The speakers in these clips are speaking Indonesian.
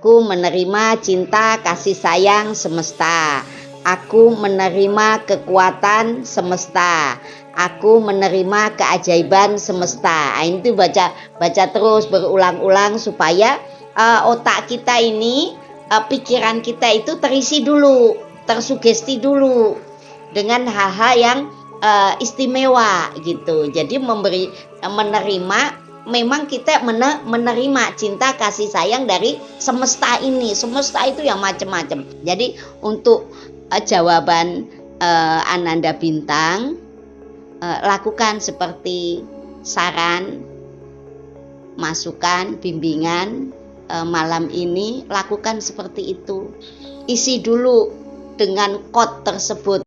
Aku menerima cinta kasih sayang semesta. Aku menerima kekuatan semesta. Aku menerima keajaiban semesta. Itu baca terus berulang-ulang supaya otak kita ini, pikiran kita itu terisi dulu, tersugesti dulu dengan hal-hal yang istimewa gitu. Jadi menerima, memang kita menerima cinta kasih sayang dari semesta ini. Semesta itu yang macam-macam. Jadi untuk jawaban Ananda Bintang, lakukan seperti saran, masukan, bimbingan malam ini, lakukan seperti itu. Isi dulu dengan kod tersebut.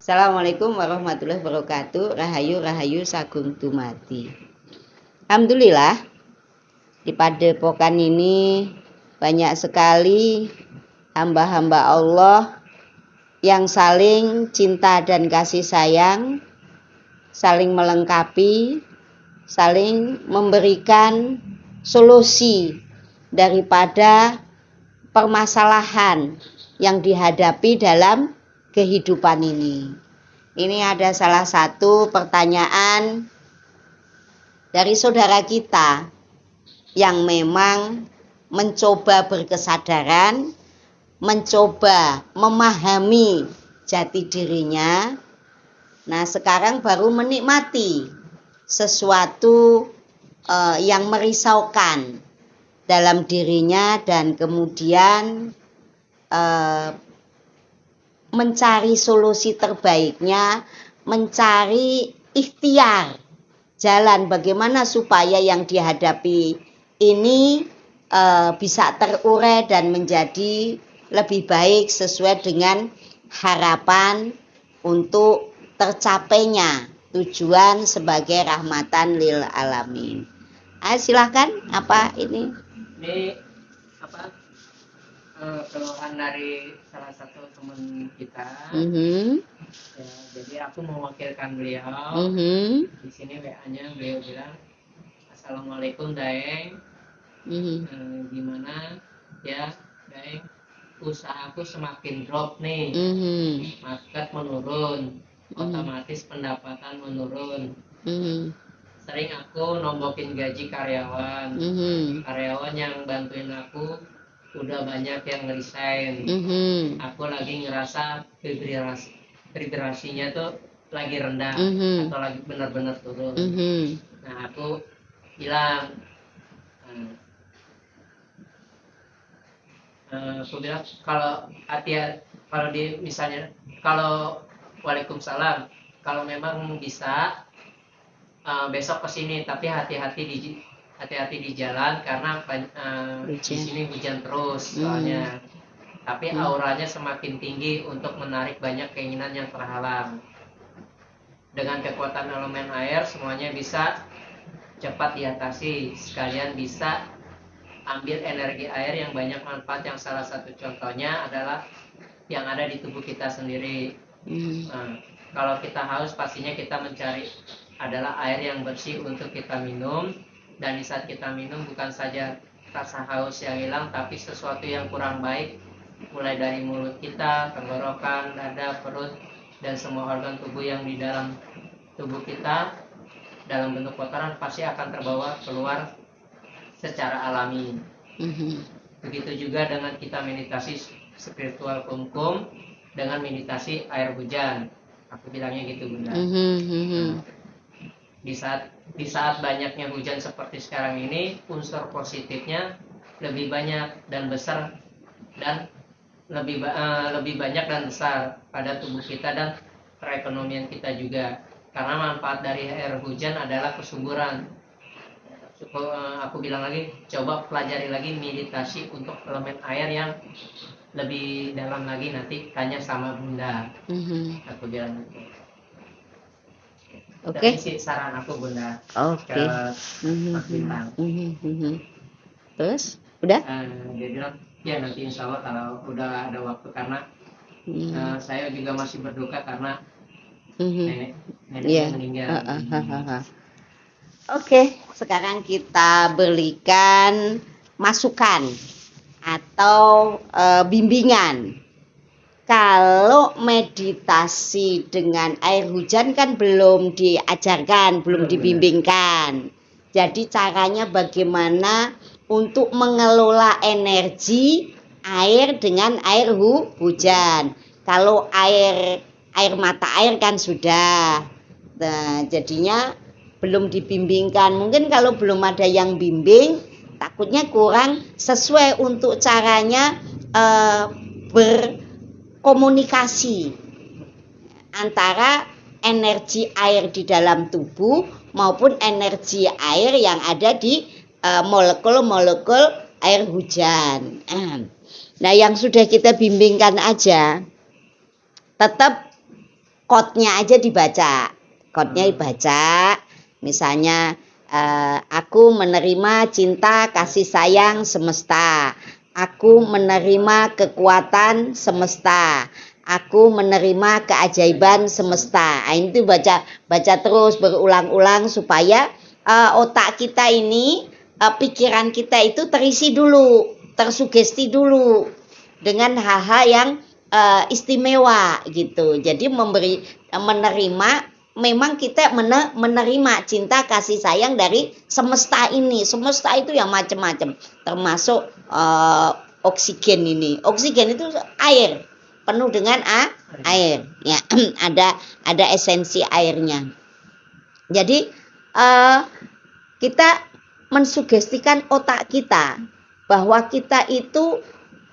Assalamualaikum warahmatullahi wabarakatuh. Rahayu sagung dumadi. Alhamdulillah, di padepokan ini banyak sekali hamba-hamba Allah yang saling cinta dan kasih sayang, saling melengkapi, saling memberikan solusi daripada permasalahan yang dihadapi dalam kehidupan ini. Ini ada salah satu pertanyaan dari saudara kita yang memang mencoba berkesadaran, mencoba memahami jati dirinya. Nah, sekarang baru menikmati sesuatu yang merisaukan dalam dirinya dan kemudian mencari solusi terbaiknya, mencari ikhtiar jalan bagaimana supaya yang dihadapi ini bisa terurai dan menjadi lebih baik sesuai dengan harapan untuk tercapainya tujuan sebagai rahmatan lil alamin. Silahkan, apa ini? Ini apa? Keluhan dari salah satu teman kita. Ya, jadi aku mewakilkan beliau. Di sini WA-nya beliau bilang, Assalamualaikum Daeng. Gimana ya Daeng, usahaku semakin drop nih. Market menurun, otomatis pendapatan menurun. Sering aku nombokin gaji karyawan. Karyawan yang bantuin aku udah banyak yang resign. Aku lagi ngerasa vibrasinya tuh lagi rendah atau lagi benar-benar turun. Nah, aku bilang kalau Waalaikumsalam, kalau memang bisa besok kesini, tapi hati-hati di jalan karena di sini hujan terus soalnya. Tapi auranya semakin tinggi untuk menarik banyak keinginan yang terhalang. Dengan kekuatan elemen air semuanya bisa cepat diatasi. Sekalian bisa ambil energi air yang banyak manfaat, yang salah satu contohnya adalah yang ada di tubuh kita sendiri. Kalau kita haus, pastinya kita mencari adalah air yang bersih untuk kita minum. Dan di saat kita minum, bukan saja rasa haus yang hilang, tapi sesuatu yang kurang baik, mulai dari mulut kita, tenggorokan, dada, perut, dan semua organ tubuh yang di dalam tubuh kita dalam bentuk kotoran pasti akan terbawa keluar secara alami. Begitu juga dengan kita meditasi spiritual kumkum dengan meditasi air hujan. Aku bilangnya gitu, Bunda. Di saat banyaknya hujan seperti sekarang ini, unsur positifnya lebih banyak dan besar, dan lebih banyak dan besar pada tubuh kita dan perekonomian kita juga. Karena manfaat dari air hujan adalah kesuburan. Aku bilang lagi, coba pelajari lagi meditasi untuk elemen air yang lebih dalam lagi, nanti tanya sama Bunda. Aku bilang gitu. Oke. Isi saran aku Bunda. Oke. Ke Mas Bintang. Terus udah? Dia bilang ya nanti insya Allah kalau udah ada waktu, karena saya juga masih berduka karena neneknya meninggal. Oke, sekarang kita berikan masukan atau bimbingan. Kalau meditasi dengan air hujan kan belum diajarkan, belum dibimbingkan. Jadi caranya bagaimana untuk mengelola energi air dengan air hujan. Kalau air mata air kan sudah. Nah, jadinya belum dibimbingkan. Mungkin kalau belum ada yang bimbing, takutnya kurang sesuai untuk caranya berkomunikasi antara energi air di dalam tubuh maupun energi air yang ada di molekul-molekul air hujan. Nah, yang sudah kita bimbingkan aja, tetap kodenya aja dibaca. Kodenya dibaca. Misalnya aku menerima cinta kasih sayang semesta. Aku menerima kekuatan semesta. Aku menerima keajaiban semesta. Nah, itu baca terus berulang-ulang supaya otak kita ini, pikiran kita itu terisi dulu, tersugesti dulu dengan hal-hal yang istimewa gitu. Jadi menerima, memang kita menerima cinta kasih sayang dari semesta ini. Semesta itu yang macam-macam, termasuk oksigen ini. Oksigen itu air, penuh dengan air. Ya, ada esensi airnya. Jadi kita mensugestikan otak kita bahwa kita itu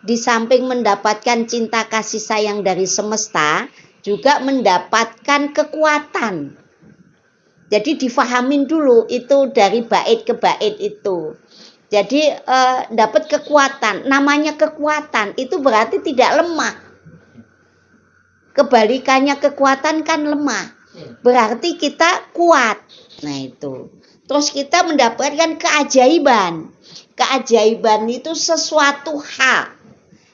di samping mendapatkan cinta kasih sayang dari semesta, juga mendapatkan kekuatan. Jadi difahamin dulu itu dari bait ke bait itu. Jadi dapat kekuatan. Namanya kekuatan itu berarti tidak lemah. Kebalikannya kekuatan kan lemah. Berarti kita kuat. Nah itu. Terus kita mendapatkan keajaiban. Keajaiban itu sesuatu hal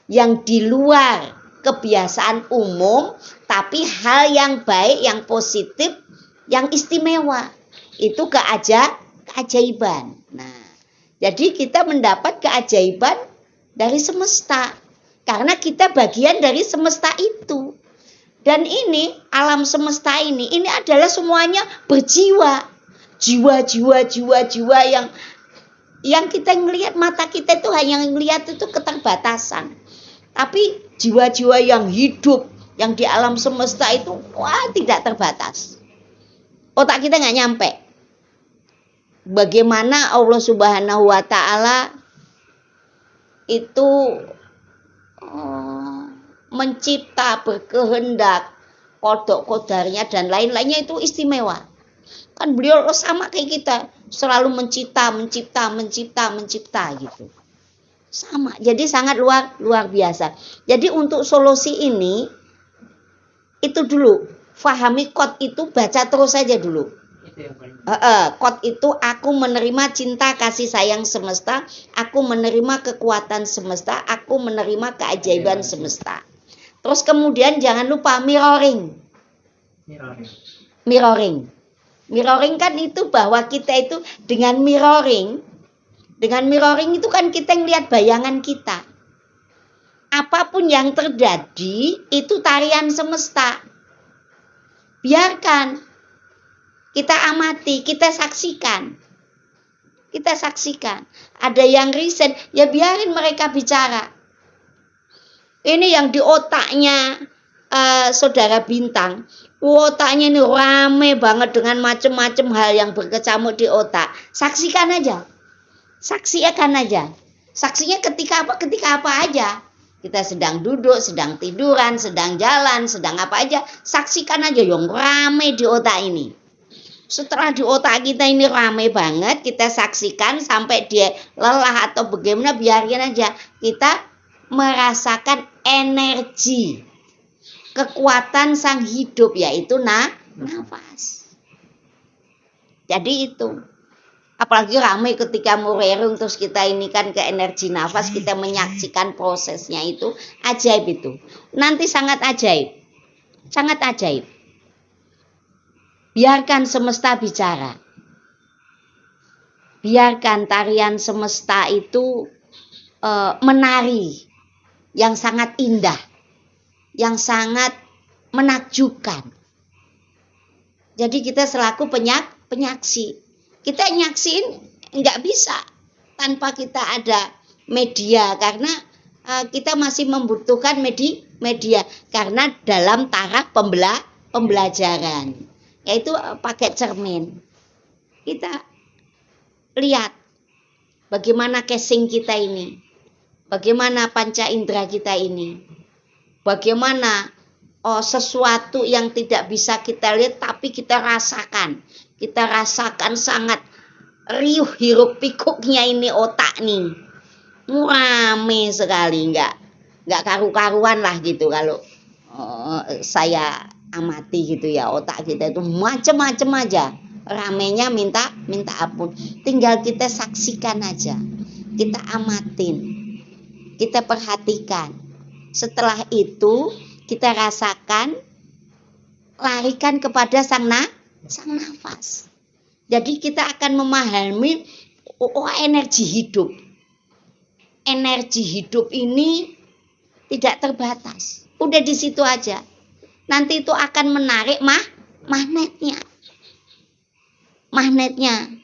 yang di luar kebiasaan umum, tapi hal yang baik, yang positif, yang istimewa. Itu keajaiban. Nah, jadi kita mendapat keajaiban dari semesta. Karena kita bagian dari semesta itu. Dan ini, alam semesta ini adalah semuanya berjiwa. Jiwa yang kita ngelihat, mata kita itu hanya ngelihat itu keterbatasan. Tapi jiwa-jiwa yang hidup, yang di alam semesta itu, wah, tidak terbatas. Otak kita nggak nyampe. Bagaimana Allah Subhanahu wa Ta'ala itu mencipta, berkehendak, kodok kodarnya dan lain-lainnya itu istimewa. Kan beliau sama kayak kita, selalu mencipta gitu. Sama, jadi sangat luar biasa. Jadi untuk solusi ini, itu dulu, fahami kod itu, baca terus saja dulu. Kod itu, aku menerima cinta kasih sayang semesta, aku menerima kekuatan semesta, aku menerima keajaiban semesta. Terus kemudian jangan lupa mirroring. Mirroring kan itu bahwa kita itu dengan mirroring itu kan kita ngelihat bayangan kita. Apapun yang terjadi itu tarian semesta. Biarkan. Kita amati, kita saksikan. Ada yang riset, ya biarin mereka bicara. Ini yang di otaknya Saudara Bintang. Otaknya ini rame banget dengan macam-macam hal yang berkecamuk di otak. Saksikan aja. Saksinya ketika apa aja. Kita sedang duduk, sedang tiduran, sedang jalan, sedang apa aja. Saksikan aja yang rame di otak ini. Setelah di otak kita ini rame banget, kita saksikan sampai dia lelah atau bagaimana, biarin aja. Kita merasakan energi, kekuatan sang hidup, yaitu nafas. Jadi itu. Apalagi ramai ketika murerung terus kita ini kan ke energi nafas, kita menyaksikan prosesnya itu ajaib itu. Nanti sangat ajaib. Sangat ajaib. Biarkan semesta bicara. Biarkan tarian semesta itu menari yang sangat indah, yang sangat menakjubkan. Jadi kita selaku penyaksi. Kita nyaksiin nggak bisa tanpa kita ada media karena kita masih membutuhkan media karena dalam taraf pembelajaran yaitu pakai cermin. Kita lihat bagaimana casing kita ini, bagaimana panca indera kita ini, bagaimana sesuatu yang tidak bisa kita lihat tapi kita rasakan. Kita rasakan sangat riuh hiruk pikuknya ini otak nih. Rame sekali, enggak karu-karuan lah gitu kalau saya amati gitu ya. Otak kita itu macam-macam aja. Ramenya minta ampun. Tinggal kita saksikan aja. Kita amatin. Kita perhatikan. Setelah itu kita rasakan, larikan kepada sang nafas. Jadi kita akan memahami energi hidup. Energi hidup ini tidak terbatas. Udah di situ aja. Nanti itu akan menarik magnetnya. Magnetnya.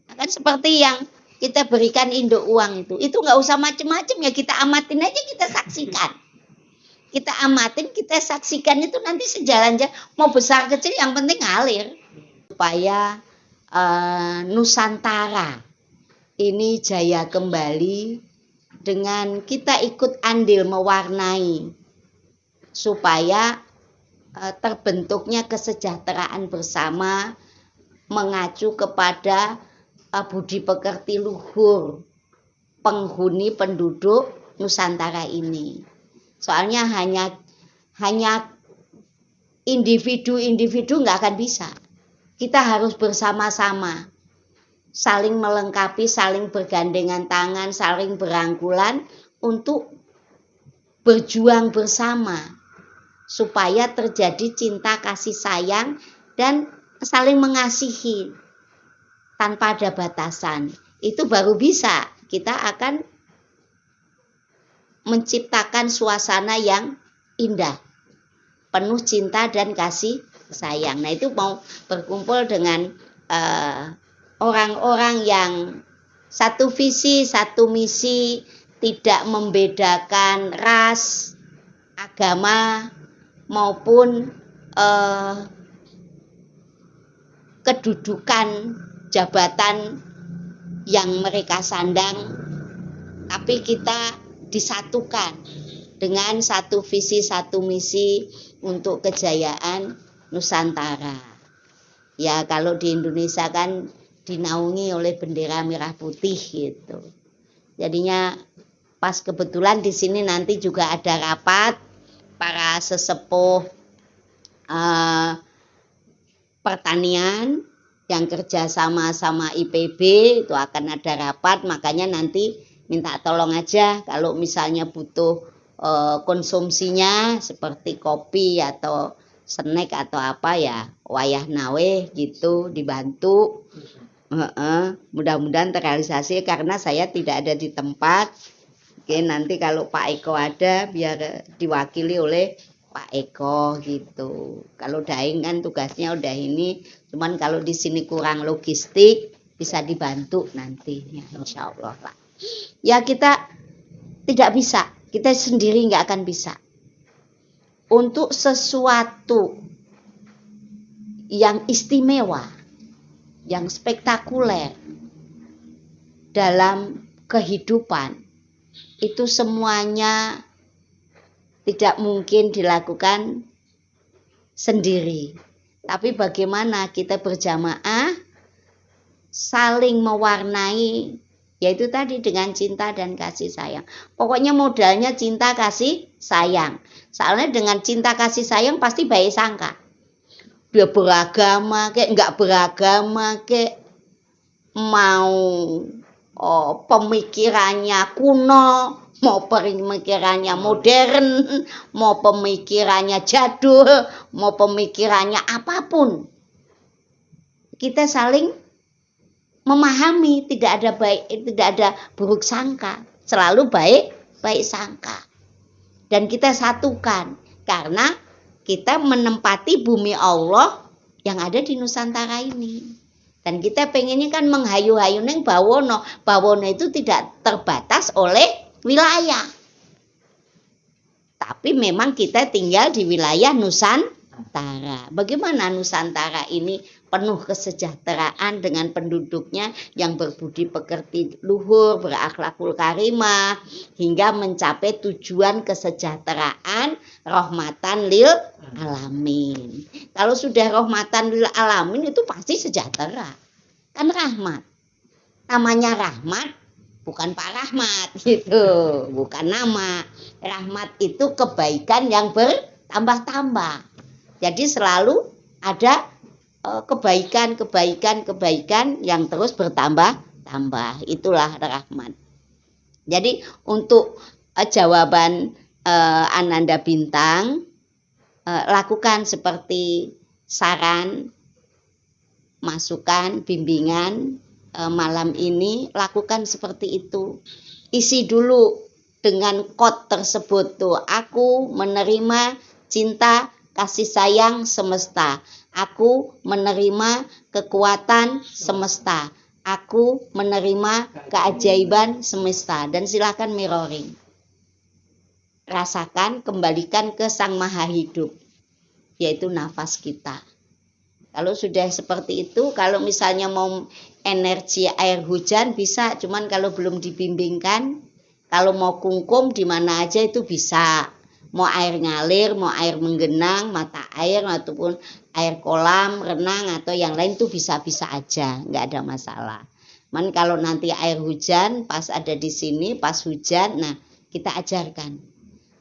Akan seperti yang kita berikan induk uang itu. Itu nggak usah macam-macam ya, kita amatin aja, kita saksikan. Kita amatin, kita saksikan itu nanti sejalan aja. Mau besar kecil yang penting ngalir. Supaya Nusantara ini jaya kembali dengan kita ikut andil mewarnai. Supaya terbentuknya kesejahteraan bersama mengacu kepada budi pekerti luhur penghuni penduduk Nusantara ini. Soalnya hanya individu nggak akan bisa. Kita harus bersama-sama, saling melengkapi, saling bergandengan tangan, saling berangkulan untuk berjuang bersama supaya terjadi cinta kasih sayang dan saling mengasihi tanpa ada batasan. Itu baru bisa kita akan menciptakan suasana yang indah, penuh cinta dan kasih sayang. Nah itu mau berkumpul dengan orang-orang yang satu visi, satu misi, tidak membedakan ras, agama maupun kedudukan jabatan yang mereka sandang, tapi kita disatukan dengan satu visi, satu misi untuk kejayaan Nusantara. Ya kalau di Indonesia kan dinaungi oleh bendera merah putih gitu. Jadinya pas kebetulan di sini nanti juga ada rapat para sesepuh pertanian yang kerja sama IPB, itu akan ada rapat, makanya nanti minta tolong aja kalau misalnya butuh konsumsinya seperti kopi atau snack atau apa ya, wayah nawe gitu dibantu. Mudah-mudahan terrealisasi karena saya tidak ada di tempat. Oke, nanti kalau Pak Eko ada biar diwakili oleh Pak Eko gitu. Kalau Daeng kan tugasnya udah ini, cuman kalau di sini kurang logistik bisa dibantu nanti ya, insya Allah Pak. Ya kita tidak bisa, kita sendiri nggak akan bisa. Untuk sesuatu yang istimewa, yang spektakuler dalam kehidupan, itu semuanya tidak mungkin dilakukan sendiri. Tapi bagaimana kita berjamaah, saling mewarnai, yaitu tadi dengan cinta dan kasih sayang. Pokoknya modalnya cinta kasih sayang. Soalnya dengan cinta kasih sayang pasti baik sangka. dia beragama kayak nggak beragama kayak mau pemikirannya kuno, mau pemikirannya modern, mau pemikirannya jadul, mau pemikirannya apapun. Kita saling memahami, tidak ada baik, tidak ada buruk sangka, selalu baik sangka. Dan kita satukan karena kita menempati bumi Allah yang ada di Nusantara ini. Dan kita pengennya kan menghayu-hayu neng bawono. Bawono itu tidak terbatas oleh wilayah. Tapi memang kita tinggal di wilayah Nusantara. Bagaimana Nusantara ini penuh kesejahteraan dengan penduduknya yang berbudi pekerti luhur, berakhlakul karimah, hingga mencapai tujuan kesejahteraan rahmatan lil alamin. Kalau sudah rahmatan lil alamin itu pasti sejahtera. Kan rahmat. Namanya rahmat bukan Pak Rahmat gitu, bukan nama. Rahmat itu kebaikan yang bertambah-tambah. Jadi selalu ada kebaikan yang terus bertambah-tambah. Itulah rahmat. Jadi untuk jawaban Ananda Bintang, lakukan seperti saran, masukan, bimbingan malam ini, lakukan seperti itu. Isi dulu dengan quote tersebut tuh, aku menerima cinta kasih sayang semesta. Aku menerima kekuatan semesta. Aku menerima keajaiban semesta. Dan silakan mirroring. Rasakan, kembalikan ke Sang Maha Hidup, yaitu nafas kita. Kalau sudah seperti itu, kalau misalnya mau energi air hujan bisa, cuman kalau belum dibimbingkan, kalau mau kungkum di mana aja itu bisa. Mau air ngalir, mau air menggenang, mata air ataupun air kolam, renang atau yang lain itu bisa-bisa aja, nggak ada masalah. Man kalau nanti air hujan pas ada di sini, pas hujan, nah kita ajarkan.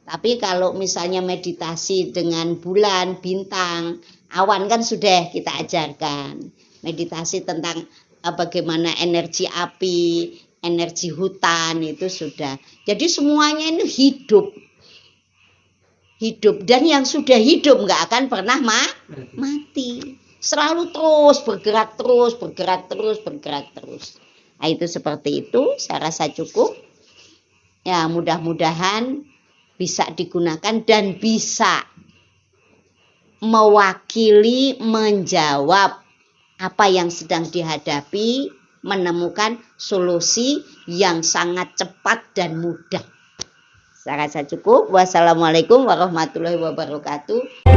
Tapi kalau misalnya meditasi dengan bulan, bintang, awan kan sudah kita ajarkan. Meditasi tentang bagaimana energi api, energi hutan itu sudah. Jadi semuanya ini hidup. Hidup, dan yang sudah hidup nggak akan pernah mati. Selalu terus bergerak terus. Nah, itu seperti itu, saya rasa cukup. Ya, mudah-mudahan bisa digunakan dan bisa mewakili, menjawab apa yang sedang dihadapi, menemukan solusi yang sangat cepat dan mudah. Saya rasa cukup. Wassalamualaikum warahmatullahi wabarakatuh.